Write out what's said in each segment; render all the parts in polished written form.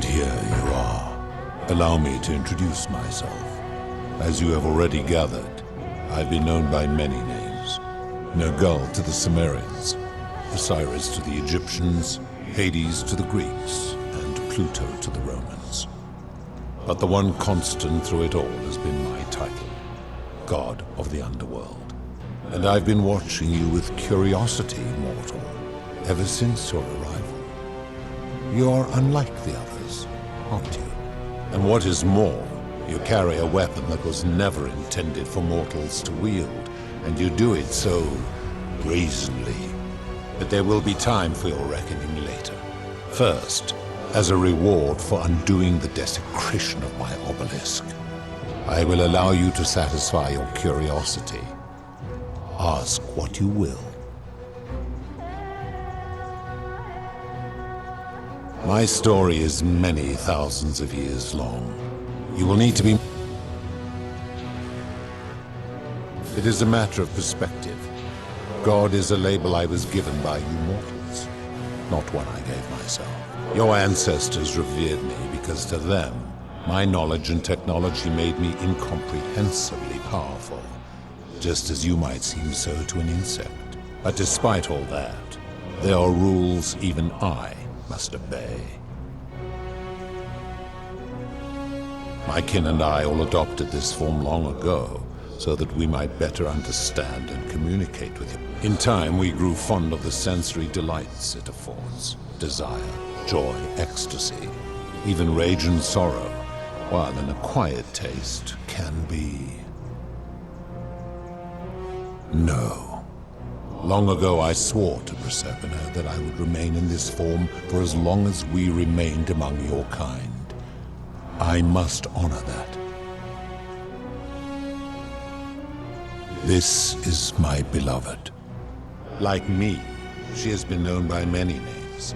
And here you are. Allow me to introduce myself. As you have already gathered, I've been known by many names. Nergal to the Sumerians, Osiris to the Egyptians, Hades to the Greeks, and Pluto to the Romans. But the one constant through it all has been my title, God of the Underworld. And I've been watching you with curiosity, mortal, ever since your arrival. You're unlike the others, aren't you? And what is more, you carry a weapon that was never intended for mortals to wield, and you do it so brazenly. But there will be time for your reckoning later. First, as a reward for undoing the desecration of my obelisk, I will allow you to satisfy your curiosity. Ask what you will. My story is many thousands of years long. You will need to be... It is a matter of perspective. God is a label I was given by you mortals, not one I gave myself. Your ancestors revered me because to them, my knowledge and technology made me incomprehensibly powerful, just as you might seem so to an insect. But despite all that, there are rules even I must obey. My kin and I all adopted this form long ago, so that we might better understand and communicate with you. In time, we grew fond of the sensory delights it affords. Desire, joy, ecstasy, even rage and sorrow, while an acquired taste can be... No. Long ago I swore to Proserpina that I would remain in this form for as long as we remained among your kind. I must honor that. This is my beloved. Like me, she has been known by many names.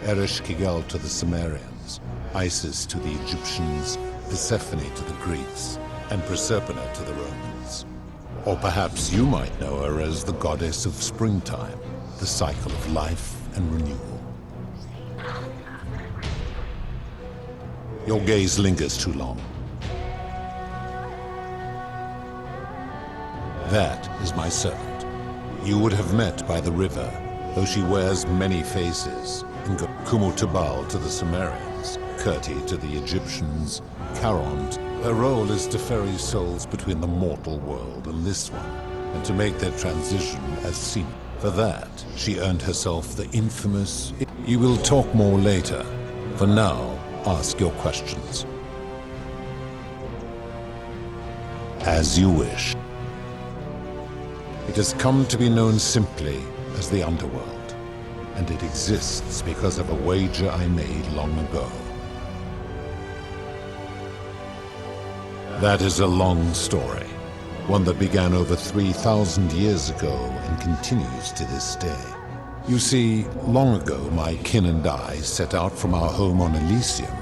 Ereshkigal to the Sumerians, Isis to the Egyptians, Persephone to the Greeks, and Proserpina to the Romans. Or perhaps you might know her as the goddess of springtime, the cycle of life and renewal. Your gaze lingers too long. That is my servant. You would have met by the river, though she wears many faces. Kumutubal to the Sumerians, Kirti to the Egyptians, Charon. Her role is to ferry souls between the mortal world and this one, and to make their transition as seamless. For that, she earned herself the infamous... You will talk more later. For now, ask your questions. As you wish. It has come to be known simply as the Underworld, and it exists because of a wager I made long ago. That is a long story, one that began over 3,000 years ago and continues to this day. You see, long ago my kin and I set out from our home on Elysium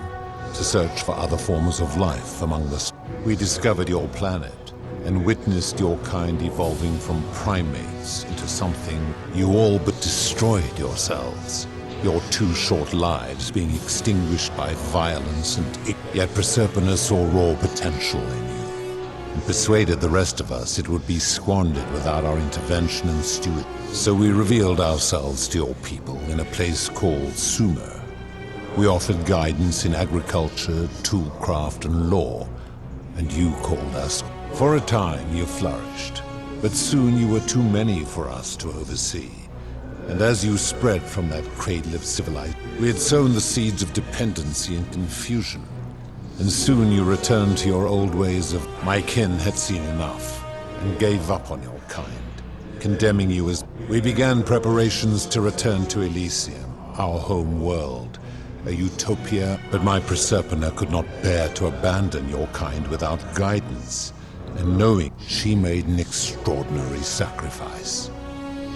to search for other forms of life among the stars. We discovered your planet and witnessed your kind evolving from primates into something you all but destroyed yourselves. Your 2 short lives being extinguished by violence and yet Proserpina saw raw potential in you, and persuaded the rest of us it would be squandered without our intervention and steward. So we revealed ourselves to your people in a place called Sumer. We offered guidance in agriculture, toolcraft, and law, and you called us. For a time you flourished, but soon you were too many for us to oversee. And as you spread from that cradle of civilization, we had sown the seeds of dependency and confusion. And soon you returned to your old ways of... My kin had seen enough, and gave up on your kind, condemning you as... We began preparations to return to Elysium, our home world, a utopia, but my Proserpina could not bear to abandon your kind without guidance, and knowing she made an extraordinary sacrifice.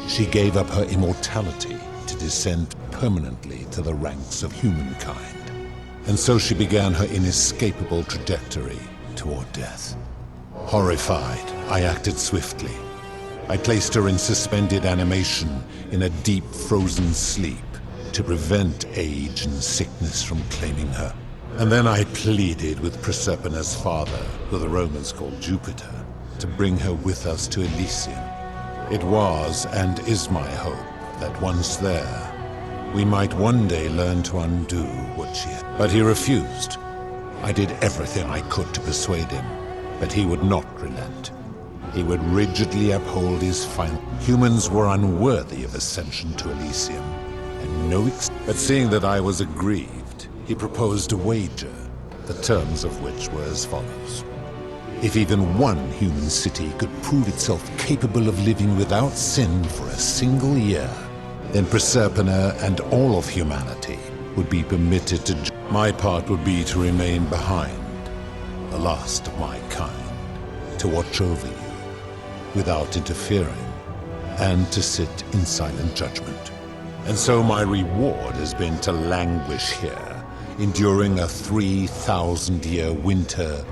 She gave up her immortality to descend permanently to the ranks of humankind. And so she began her inescapable trajectory toward death. Horrified, I acted swiftly. I placed her in suspended animation in a deep frozen sleep to prevent age and sickness from claiming her. And then I pleaded with Proserpina's father, who the Romans called Jupiter, to bring her with us to Elysium. It was and is my hope that once there, we might one day learn to undo what she had. But he refused. I did everything I could to persuade him, but he would not relent. He would rigidly uphold his final. Humans were unworthy of ascension to Elysium, and but seeing that I was aggrieved, he proposed a wager, the terms of which were as follows. If even one human city could prove itself capable of living without sin for a single year, then Proserpina and all of humanity would be permitted to. My part would be to remain behind, the last of my kind, to watch over you without interfering, and to sit in silent judgment. And so my reward has been to languish here, enduring a 3,000-year winter,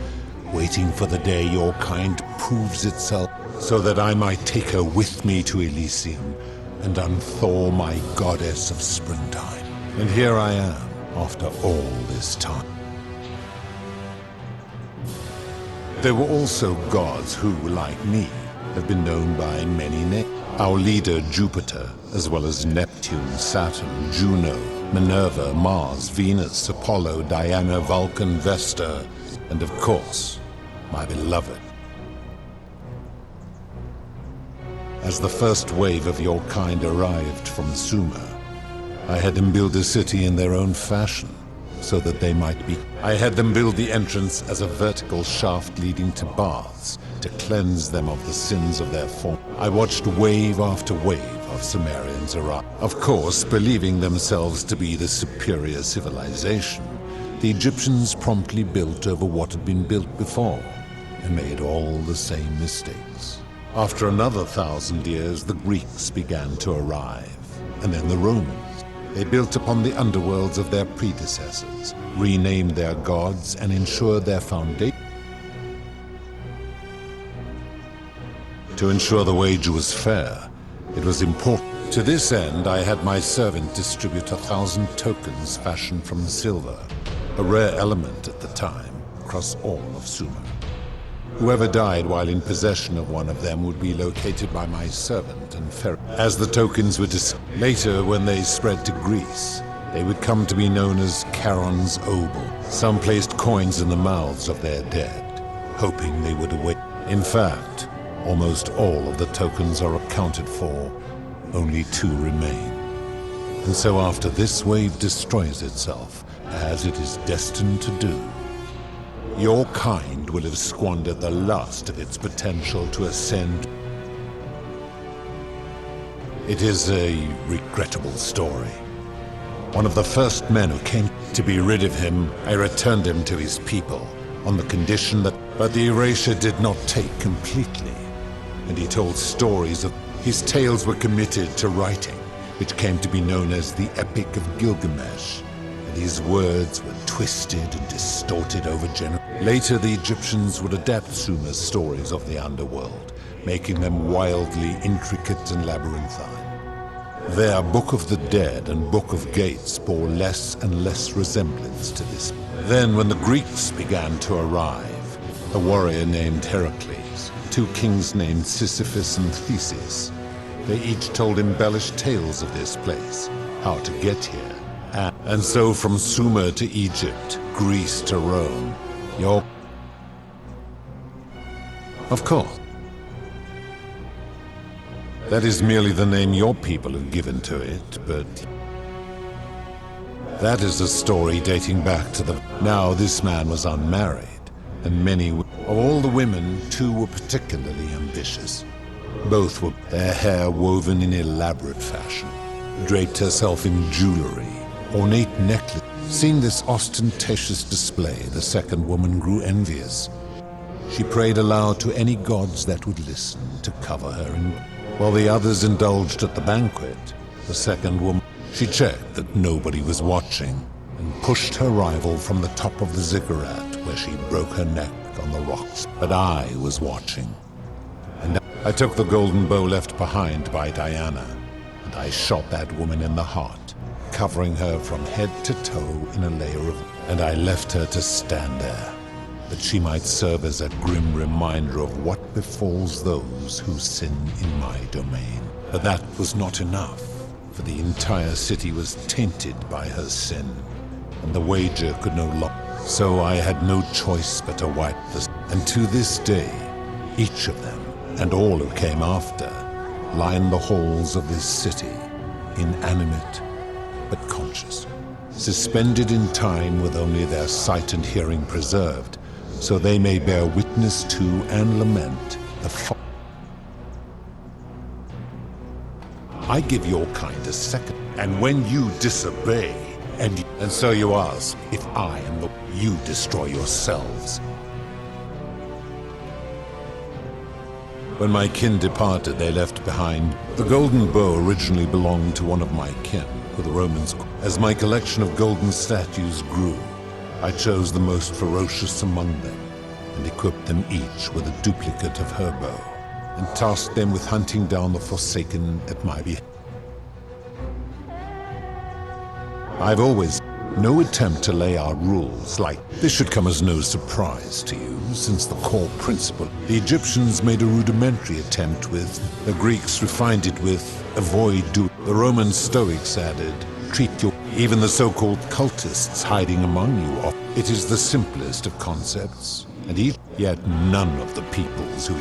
waiting for the day your kind proves itself, so that I might take her with me to Elysium and unthaw my goddess of springtime. And here I am, after all this time. There were also gods who, like me, have been known by many names. Our leader, Jupiter, as well as Neptune, Saturn, Juno, Minerva, Mars, Venus, Apollo, Diana, Vulcan, Vesta, and of course, my beloved. As the first wave of your kind arrived from Sumer, I had them build a city in their own fashion, so that they might be. I had them build the entrance as a vertical shaft leading to baths, to cleanse them of the sins of their form. I watched wave after wave of Sumerians arrive. Of course, believing themselves to be the superior civilization, the Egyptians promptly built over what had been built before, and made all the same mistakes. After another 1,000 years, the Greeks began to arrive, and then the Romans. They built upon the underworlds of their predecessors, renamed their gods, and ensured their foundation. To ensure the wager was fair, it was important. To this end, I had my servant distribute 1,000 tokens fashioned from silver, a rare element at the time, across all of Sumer. Whoever died while in possession of one of them would be located by my servant and ferried. As the tokens were later, when they spread to Greece, they would come to be known as Charon's Obol. Some placed coins in the mouths of their dead, hoping they would awake. In fact, almost all of the tokens are accounted for. Only 2 remain. And so after this wave destroys itself, as it is destined to do, your kind will have squandered the last of its potential to ascend. It is a regrettable story. One of the first men who came to be rid of him, I returned him to his people, on the condition that... But the erasure did not take completely, and he told stories of... His tales were committed to writing, which came to be known as the Epic of Gilgamesh, and his words were twisted and distorted over generations. Later, the Egyptians would adapt Sumer's stories of the underworld, making them wildly intricate and labyrinthine. Their Book of the Dead and Book of Gates bore less and less resemblance to this. Then, when the Greeks began to arrive, a warrior named Heracles, 2 kings named Sisyphus and Theseus, they each told embellished tales of this place, how to get here. And so from Sumer to Egypt, Greece to Rome, Of course. That is merely the name your people have given to it, but... That is a story dating back to the... Now, this man was unmarried, and many... Of all the women, 2 were particularly ambitious. Both were their hair woven in elaborate fashion, draped herself in jewelry, ornate necklaces. Seeing this ostentatious display, the second woman grew envious. She prayed aloud to any gods that would listen to cover her in... While the others indulged at the banquet, the second woman... She checked that nobody was watching, and pushed her rival from the top of the ziggurat, where she broke her neck on the rocks. But I was watching. And I took the golden bow left behind by Diana, and I shot that woman in the heart, covering her from head to toe in a layer of... And I left her to stand there, that she might serve as a grim reminder of what befalls those who sin in my domain. But that was not enough, for the entire city was tainted by her sin, and the wager could no longer... So I had no choice but to wipe the... And to this day, each of them, and all who came after, line the halls of this city, inanimate but conscious, suspended in time with only their sight and hearing preserved, so they may bear witness to and lament the I give your kind a second, and when you disobey, and so you ask if I am the... You destroy yourselves. When my kin departed, they left behind... The golden bow originally belonged to one of my kin, who the Romans... As my collection of golden statues grew, I chose the most ferocious among them, and equipped them each with a duplicate of her bow, and tasked them with hunting down the Forsaken at my behest. I've always... No attempt to lay out rules like this should come as no surprise to you, since the core principle. The Egyptians made a rudimentary attempt with, the Greeks refined it with, avoid do. The Roman Stoics added, treat your... Even the so-called cultists hiding among you, it is the simplest of concepts, and yet none of the peoples who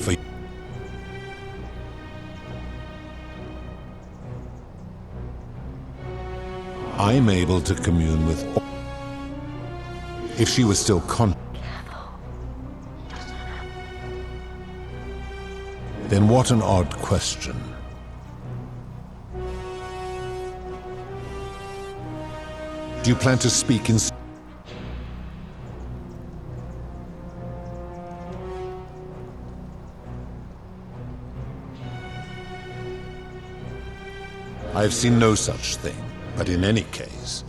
for I'm able to commune with... If she was still then what an odd question. Do you plan to speak in... I've seen no such thing. But in any case,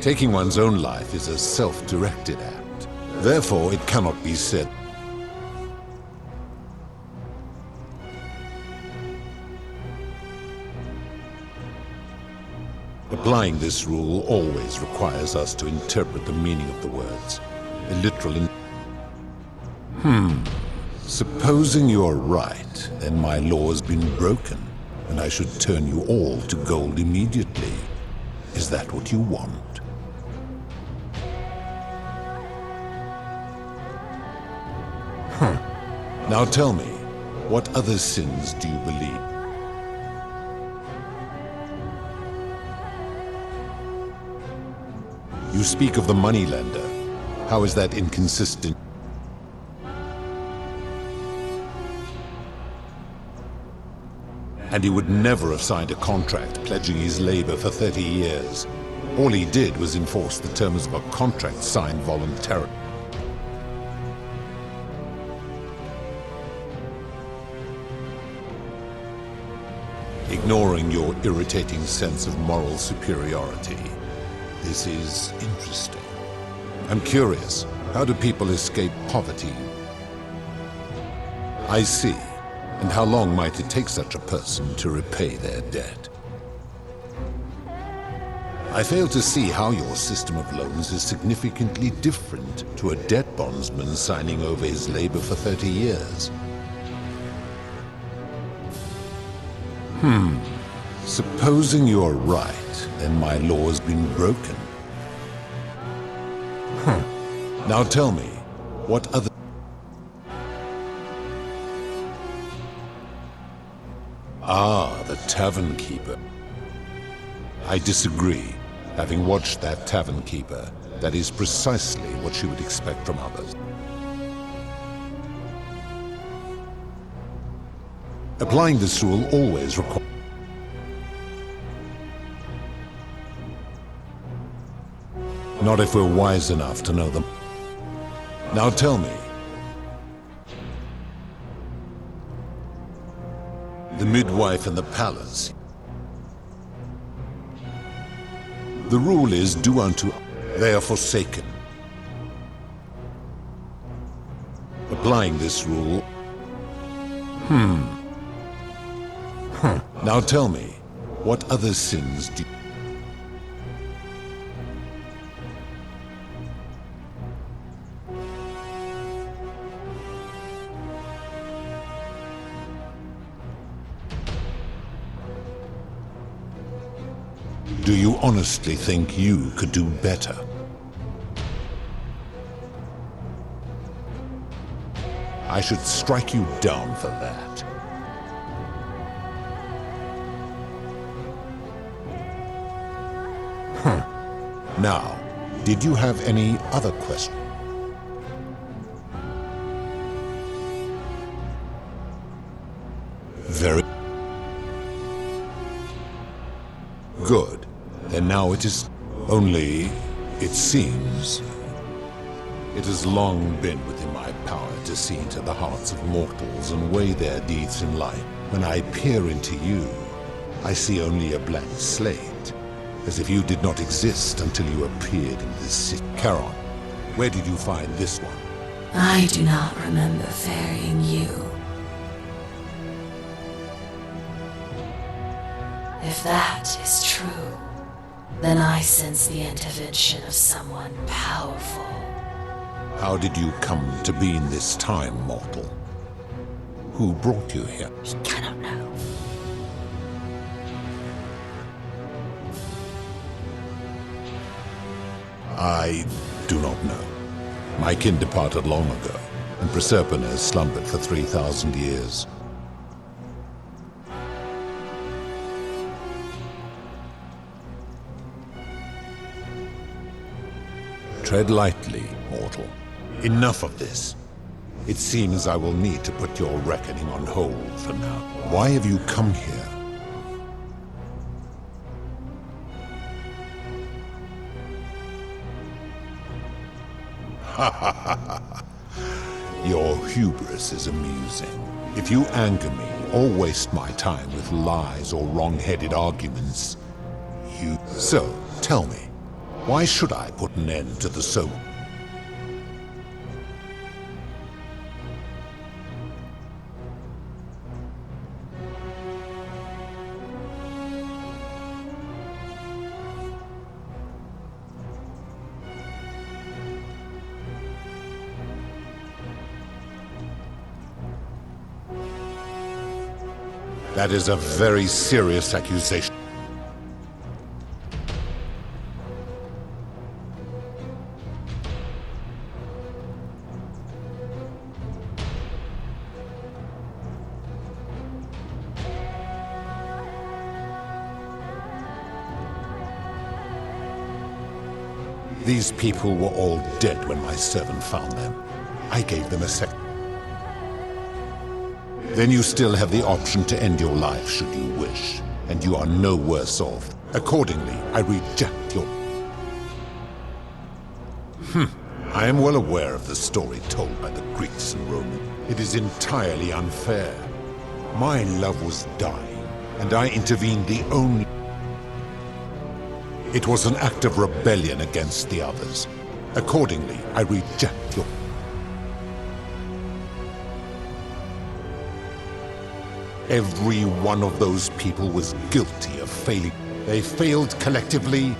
taking one's own life is a self-directed act. Therefore, it cannot be said. Applying this rule always requires us to interpret the meaning of the words. A literal Supposing you're right, then my law has been broken, and I should turn you all to gold immediately. Is that what you want? Now tell me, what other sins do you believe? You speak of the moneylender. How is that inconsistent? And he would never have signed a contract pledging his labor for 30 years. All he did was enforce the terms of a contract signed voluntarily. Ignoring your irritating sense of moral superiority, this is interesting. I'm curious, how do people escape poverty? I see. And how long might it take such a person to repay their debt? I fail to see how your system of loans is significantly different to a debt bondsman signing over his labor for 30 years. Supposing you're right, then my law has been broken. Now tell me, what other... Ah, the tavern keeper. I disagree. Having watched that tavern keeper, that is precisely what you would expect from others. Applying this rule always requires... Not if we're wise enough to know them. Now tell me. The midwife in the palace. The rule is do unto... They are forsaken. Applying this rule... Now tell me, what other sins do you honestly think you could do better? I should strike you down for that. Now, did you have any other questions? Very good. Then now it is only, it seems, it has long been within my power to see into the hearts of mortals and weigh their deeds in life. When I peer into you, I see only a blank slate, as if you did not exist until you appeared in this city. Charon, where did you find this one? I do not remember ferrying you. If that is true, then I sense the intervention of someone powerful. How did you come to be in this time, mortal? Who brought you here? We cannot know. I do not know. My kin departed long ago, and Proserpine has slumbered for 3,000 years. Tread lightly, mortal. Enough of this. It seems I will need to put your reckoning on hold for now. Why have you come here? Your hubris is amusing. If you anger me or waste my time with lies or wrong-headed arguments, you... So, tell me, why should I put an end to the soul? That is a very serious accusation. These people were all dead when my servant found them. I gave them a second. Then you still have the option to end your life should you wish, and you are no worse off. Accordingly, I reject your... I am well aware of the story told by the Greeks and Romans. It is entirely unfair. My love was dying, and I intervened the only... It was an act of rebellion against the others. Accordingly, I reject your... Every one of those people was guilty of failing. They failed collectively.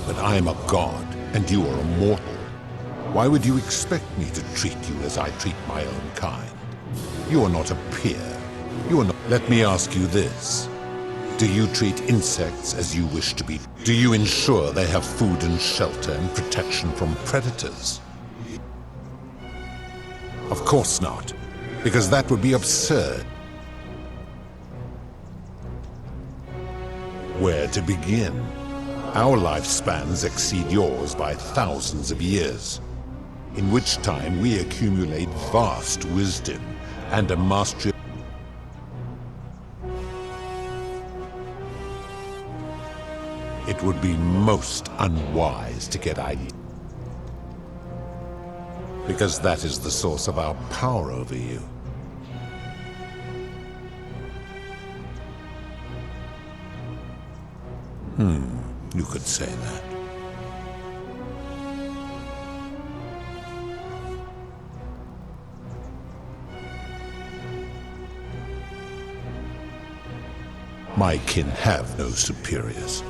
But I am a god, and you are a mortal. Why would you expect me to treat you as I treat my own kind? You are not a peer. You are not... Let me ask you this. Do you treat insects as you wish to be? Do you ensure they have food and shelter and protection from predators? Of course not, because that would be absurd. Where to begin? Our lifespans exceed yours by thousands of years, in which time we accumulate vast wisdom and a mastery. It would be most unwise to get ideas, because that is the source of our power over you. You could say that. My kin have no superiors.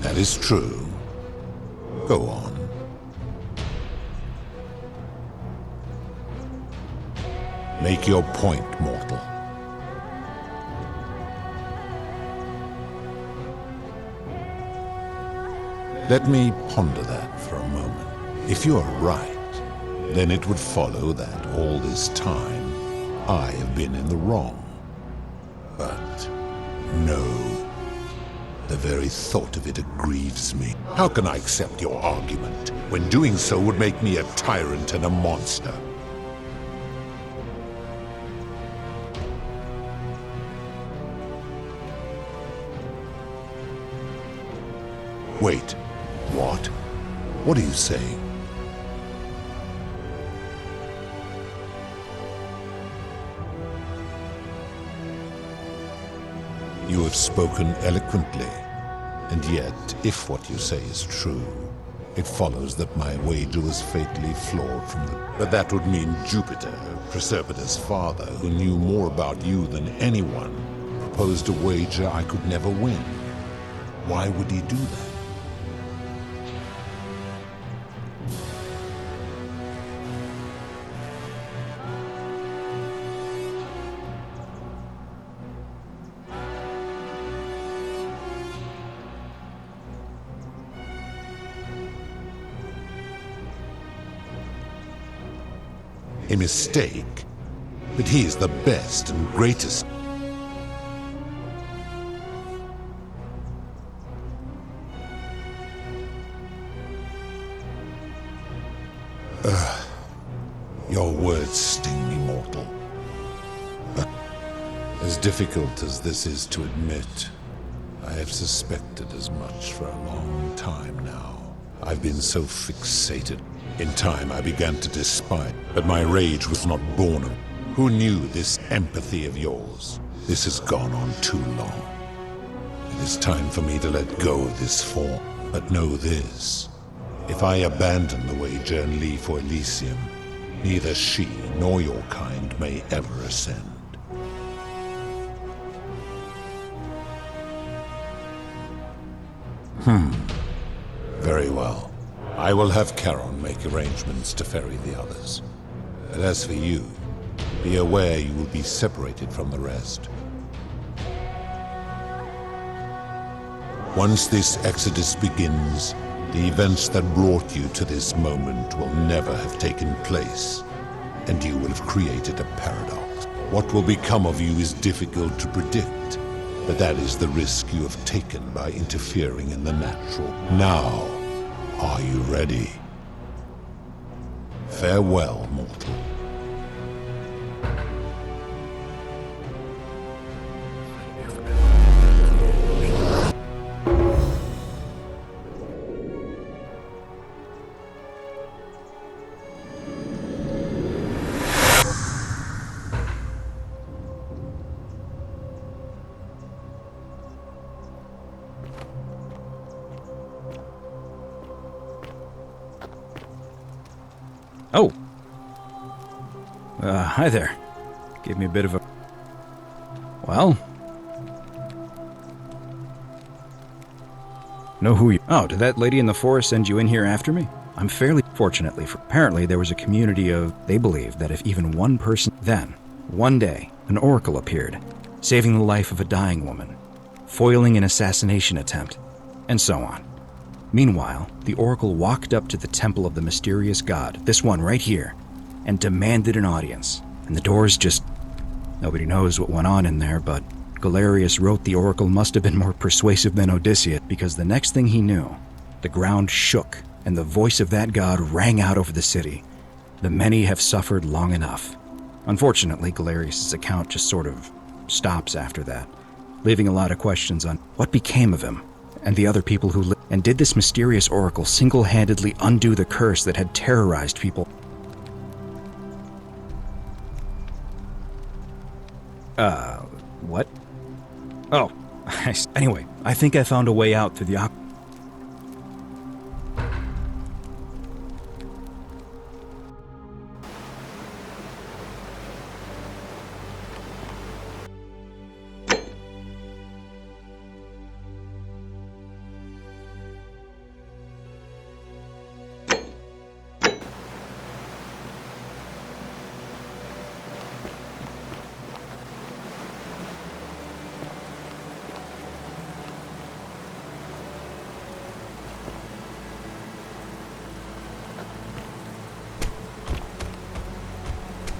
That is true. Go on. Make your point, mortal. Let me ponder that for a moment. If you are right, then it would follow that all this time I have been in the wrong. But no. The very thought of it aggrieves me. How can I accept your argument when doing so would make me a tyrant and a monster? Wait, what? What are you saying? You have spoken eloquently, and yet, if what you say is true, it follows that my wager was fatally flawed from the... But that would mean Jupiter, Proserpina's father, who knew more about you than anyone, proposed a wager I could never win. Why would he do that? A mistake, but he is the best and greatest. Your words sting me, mortal. But as difficult as this is to admit, I have suspected as much for a long time now. I've been so fixated. In time, I began to despise, but my rage was not born of. Who knew this empathy of yours? This has gone on too long. It is time for me to let go of this form. But know this. If I abandon the wager and leave for Elysium, neither she nor your kind may ever ascend. Very well. I will have Charon make arrangements to ferry the others. But as for you, be aware you will be separated from the rest. Once this exodus begins, the events that brought you to this moment will never have taken place, and you will have created a paradox. What will become of you is difficult to predict, but that is the risk you have taken by interfering in the natural. Now, are you ready? Farewell, mortal. Oh. Hi there. Gave me a bit of a... Well? Know who you... Oh, did that lady in the forest send you in here after me? I'm fairly... Fortunately, apparently there was a community of... They believed that if even one person... Then, one day, an oracle appeared, saving the life of a dying woman, foiling an assassination attempt, and so on. Meanwhile, the oracle walked up to the temple of the mysterious god, this one right here, and demanded an audience. And the doors just... Nobody knows what went on in there, but Galerius wrote the oracle must have been more persuasive than Odysseus, because the next thing he knew, the ground shook, and the voice of that god rang out over the city. The many have suffered long enough. Unfortunately, Galerius' account just sort of stops after that, leaving a lot of questions on what became of him and the other people who lived. And did this mysterious oracle single-handedly undo the curse that had terrorized people? What? Oh, anyway, I think I found a way out through the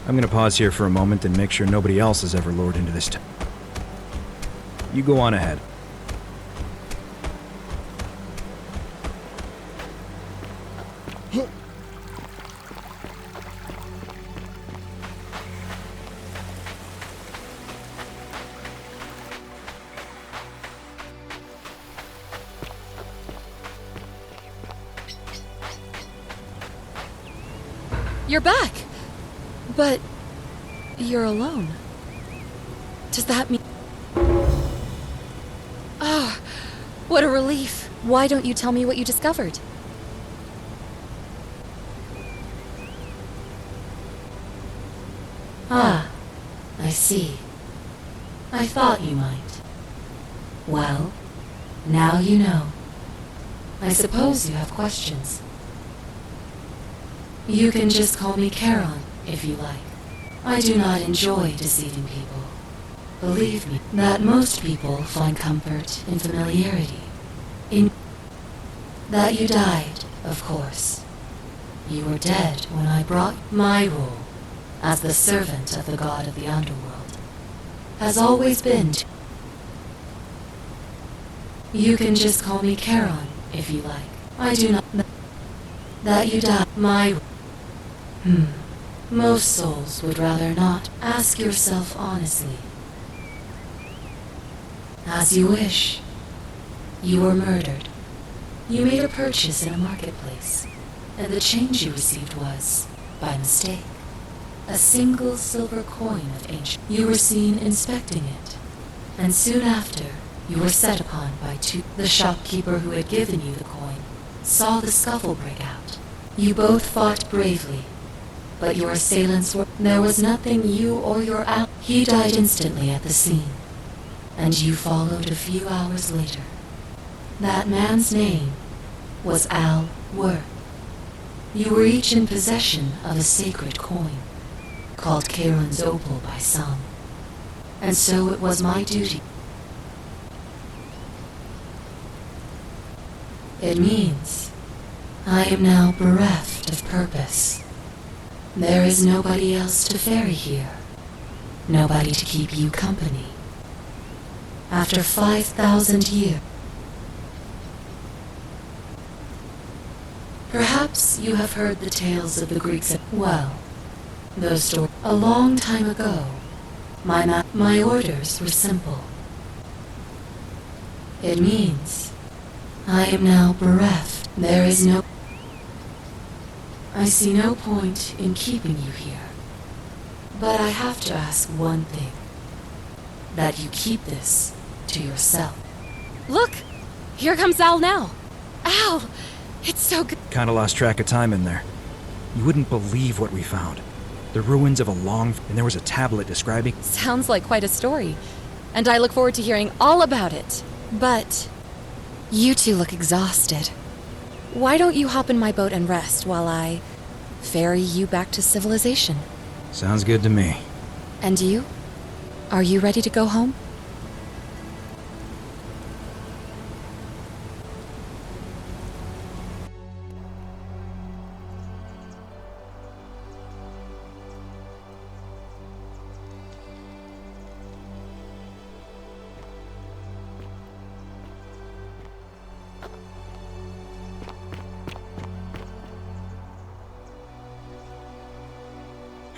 I'm gonna pause here for a moment and make sure nobody else has ever lured into this town. You go on ahead. You're back! But you're alone. Does that mean... Ah, what a relief. Why don't you tell me what you discovered? Ah, I see. I thought you might. Well, now you know. I suppose you have questions. You can just call me Charon, if you like. I do not enjoy deceiving people. Believe me, that most people find comfort in familiarity. In that you died, of course. You were dead when I brought my role as the servant of the god of the underworld. Has always been to... You can just call me Charon, if you like. I do not... That you died, my... Most souls would rather not. Ask yourself honestly. As you wish. You were murdered. You made a purchase in a marketplace, and the change you received was, by mistake, a single silver coin of ancient. You were seen inspecting it, and soon after, you were set upon by two. The shopkeeper who had given you the coin saw the scuffle break out. You both fought bravely, but your assailants were... There was nothing you or your He died instantly at the scene, and you followed a few hours later. That man's name was Al Worth. You were each in possession of a sacred coin, called Charon's Opal by some, and so it was my duty. It means I am now bereft of purpose. There is nobody else to ferry here, nobody to keep you company. After 5,000 years, perhaps you have heard the tales of the Greeks. Well, those stories. A long time ago, my orders were simple. It means I am now bereft. There is no... I see no point in keeping you here. But I have to ask one thing. That you keep this to yourself. Look! Here comes Al now! Al! It's so good. Kinda lost track of time in there. You wouldn't believe what we found. The ruins of a long... And there was a tablet describing... Sounds like quite a story. And I look forward to hearing all about it. But... you two look exhausted. Why don't you hop in my boat and rest while I... ferry you back to civilization? Sounds good to me. And you? Are you ready to go home?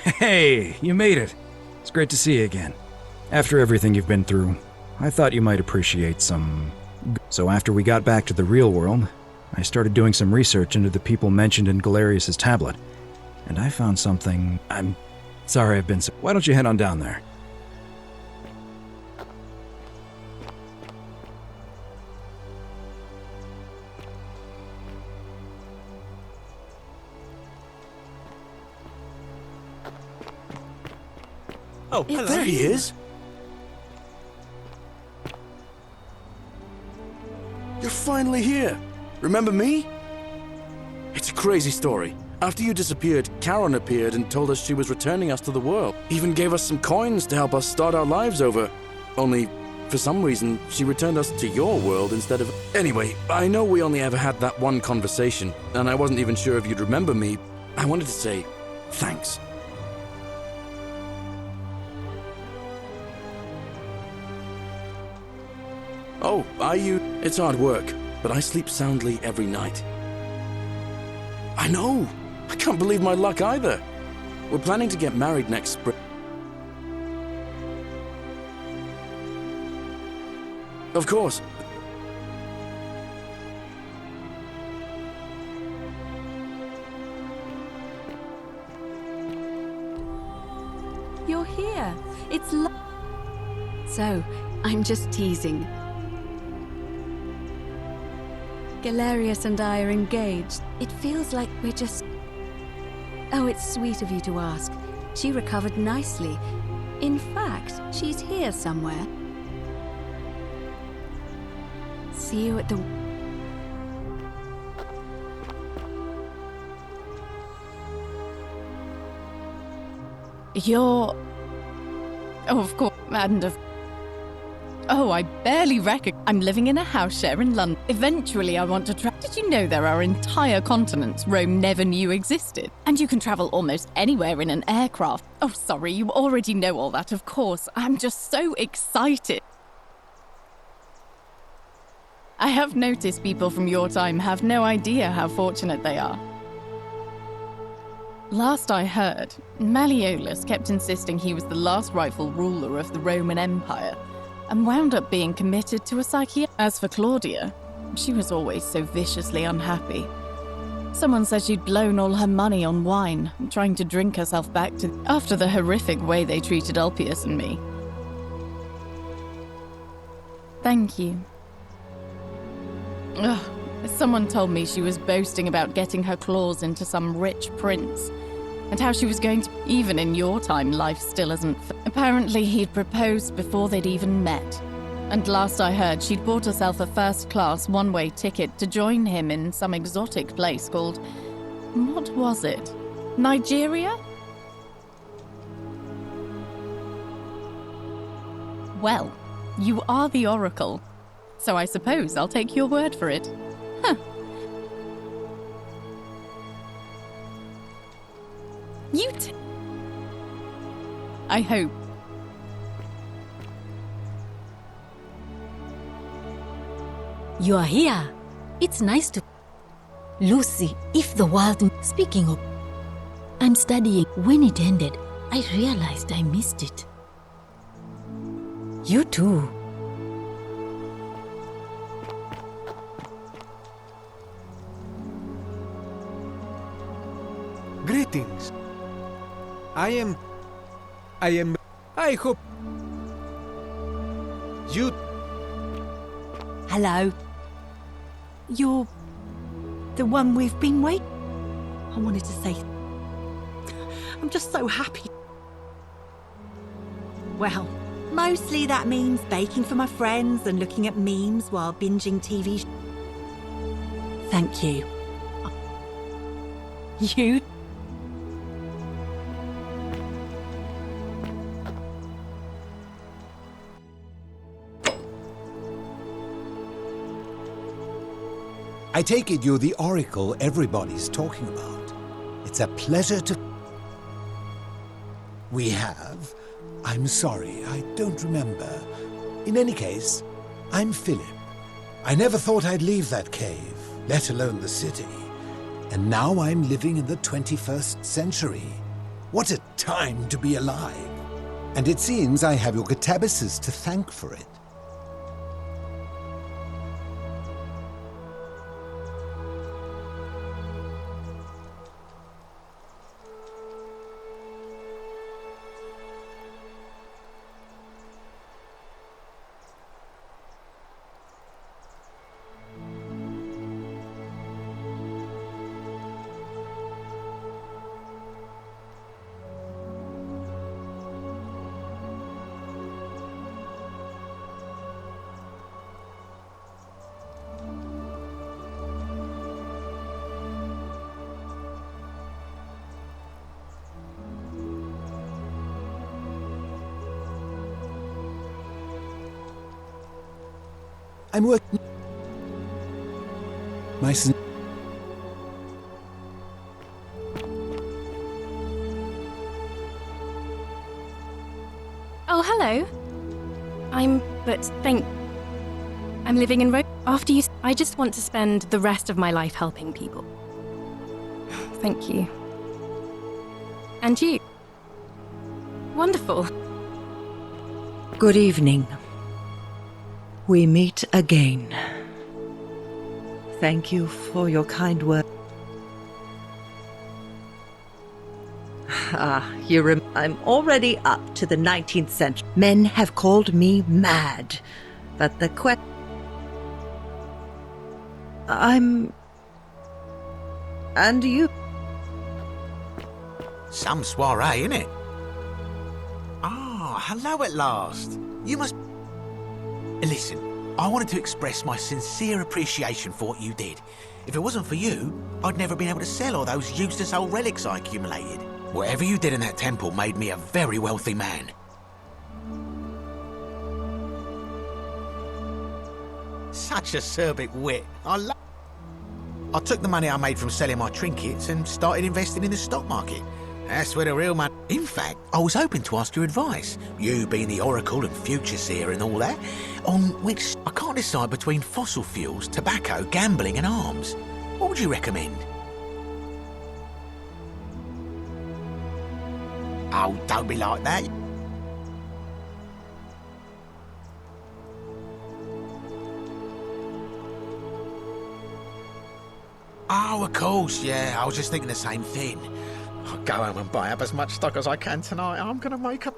Hey, you made it. It's great to see you again. After everything you've been through, I thought you might appreciate some... So after we got back to the real world, I started doing some research into the people mentioned in Galerius' tablet. And I found something... I'm sorry I've been so... Why don't you head on down there? Oh, hello. There he is! You're finally here! Remember me? It's a crazy story. After you disappeared, Karen appeared and told us she was returning us to the world. Even gave us some coins to help us start our lives over. Only, for some reason, she returned us to your world instead of... Anyway, I know we only ever had that one conversation, and I wasn't even sure if you'd remember me. I wanted to say thanks. Oh, it's hard work, but I sleep soundly every night. I know! I can't believe my luck either. We're planning to get married next spring. Of course. You're here. So, I'm just teasing. Galerius and I are engaged. It feels like we're just... Oh, it's sweet of you to ask. She recovered nicely. In fact, she's here somewhere. See you at the... You're... Oh, of course, and of... Oh, I barely I'm living in a house share in London. Eventually, I want to Did you know there are entire continents Rome never knew existed? And you can travel almost anywhere in an aircraft. Oh, sorry, you already know all that, of course. I'm just so excited. I have noticed people from your time have no idea how fortunate they are. Last I heard, Malleolus kept insisting he was the last rightful ruler of the Roman Empire, and wound up being committed to a psychiatrist. As for Claudia, she was always so viciously unhappy. Someone said she'd blown all her money on wine, trying to drink herself back to after the horrific way they treated Ulpius and me. Thank you. Ugh, someone told me she was boasting about getting her claws into some rich prince, and how she was going to... Even in your time, life still isn't... Apparently, he'd proposed before they'd even met. And last I heard, she'd bought herself a first-class, one-way ticket to join him in some exotic place called... What was it? Nigeria? Well, you are the Oracle, so I suppose I'll take your word for it. Huh. I hope. You are here. It's nice to... Lucy, if the world... Speaking of... I'm studying. When it ended, I realized I missed it. You too. Greetings. I hope you... Hello. You're the one we've been waiting. I wanted to say, I'm just so happy. Well, mostly that means baking for my friends and looking at memes while binging TV. Thank you. You? I take it you're the Oracle everybody's talking about. It's a pleasure to... We have? I'm sorry, I don't remember. In any case, I'm Philip. I never thought I'd leave that cave, let alone the city. And now I'm living in the 21st century. What a time to be alive! And it seems I have your Catabasis to thank for it. I'm working. My son. Oh, hello. I'm living in After you, I just want to spend the rest of my life helping people. Thank you. And you. Wonderful. Good evening. We meet again. Thank you for your kind word. I'm already up to the 19th century. Men have called me mad, but the And you? Some soiree, innit? Ah, hello at last. You must... Listen, I wanted to express my sincere appreciation for what you did. If it wasn't for you, I'd never been able to sell all those useless old relics I accumulated. Whatever you did in that temple made me a very wealthy man. Such acerbic wit. I took the money I made from selling my trinkets and started investing in the stock market. That's where the real money... In fact, I was hoping to ask your advice, you being the Oracle and Future Seer and all that, on which I can't decide between fossil fuels, tobacco, gambling and arms. What would you recommend? Oh, don't be like that. Oh, of course, yeah. I was just thinking the same thing. I'll go home and buy up as much stock as I can tonight. I'm gonna make a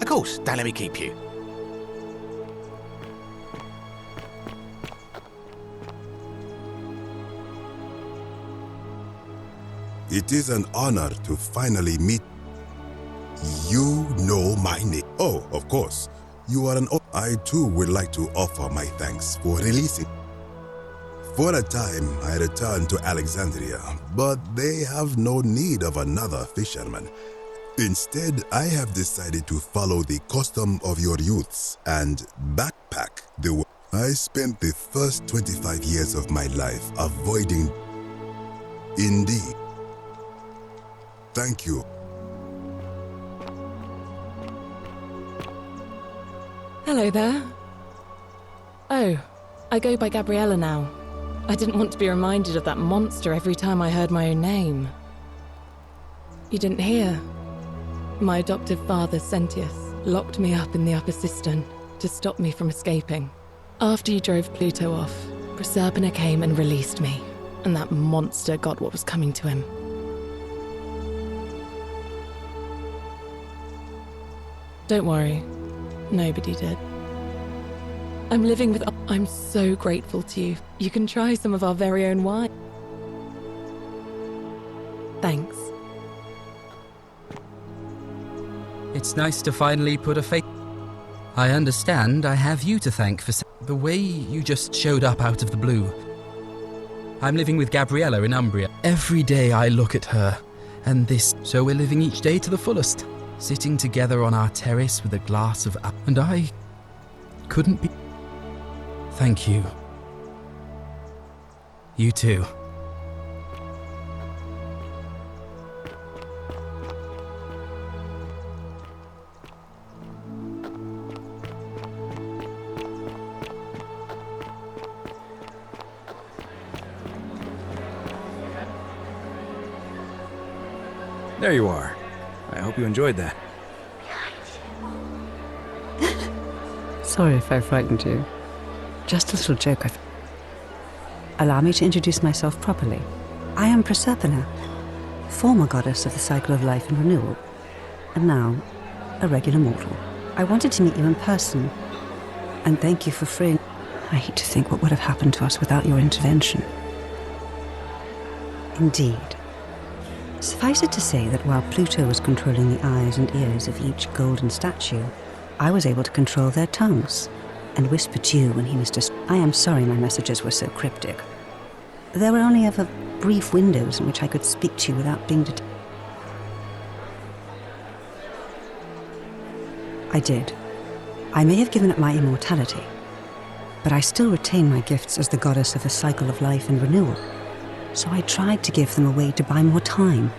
Of course, don't let me keep you. It is an honor to finally meet. You know my name. Oh, of course. You are I too would like to offer my thanks for releasing. For a time, I returned to Alexandria, but they have no need of another fisherman. Instead, I have decided to follow the custom of your youths and backpack the world. I spent the first 25 years of my life avoiding. Indeed. Thank you. Hello there. Oh, I go by Gabriella now. I didn't want to be reminded of that monster every time I heard my own name. You didn't hear? My adoptive father, Sentius, locked me up in the upper cistern to stop me from escaping. After you drove Pluto off, Proserpina came and released me, and that monster got what was coming to him. Don't worry, nobody did. I'm living with... I'm so grateful to you. You can try some of our very own wine. Thanks. It's nice to finally put a face. I understand I have you to thank for the way you just showed up out of the blue. I'm living with Gabriella in Umbria. Every day I look at her, and this... So we're living each day to the fullest, sitting together on our terrace with a glass of... And I couldn't be... Thank you. You too. There you are. I hope you enjoyed that. Sorry if I frightened you. Just a little joke. Allow me to introduce myself properly. I am Proserpina, former goddess of the cycle of life and renewal, and now a regular mortal. I wanted to meet you in person, and thank you for freeing. I hate to think what would have happened to us without your intervention. Indeed. Suffice it to say that while Pluto was controlling the eyes and ears of each golden statue, I was able to control their tongues and whisper to you when he was I am sorry my messages were so cryptic. There were only ever brief windows in which I could speak to you without being detected. I did. I may have given up my immortality, But I still retain my gifts as the goddess of the cycle of life and renewal. So I tried to give them away to buy more time.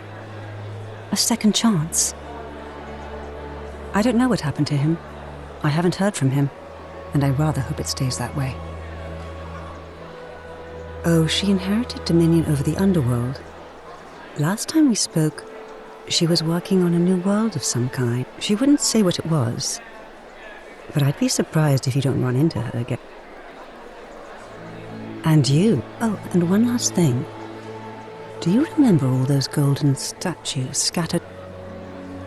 A second chance. I don't know what happened to him. I haven't heard from him, and I rather hope it stays that way. Oh, she inherited dominion over the underworld. Last time we spoke, she was working on a new world of some kind. She wouldn't say what it was, but I'd be surprised if you don't run into her again. And you. Oh, and one last thing. Do you remember all those golden statues scattered?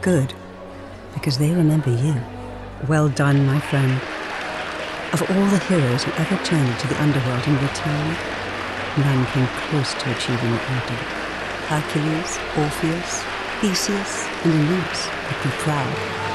Good, because they remember you. Well done, my friend. Of all the heroes who ever journeyed to the underworld and returned, none came close to achieving what you did. Hercules, Orpheus, Theseus, and Aeneas would be proud.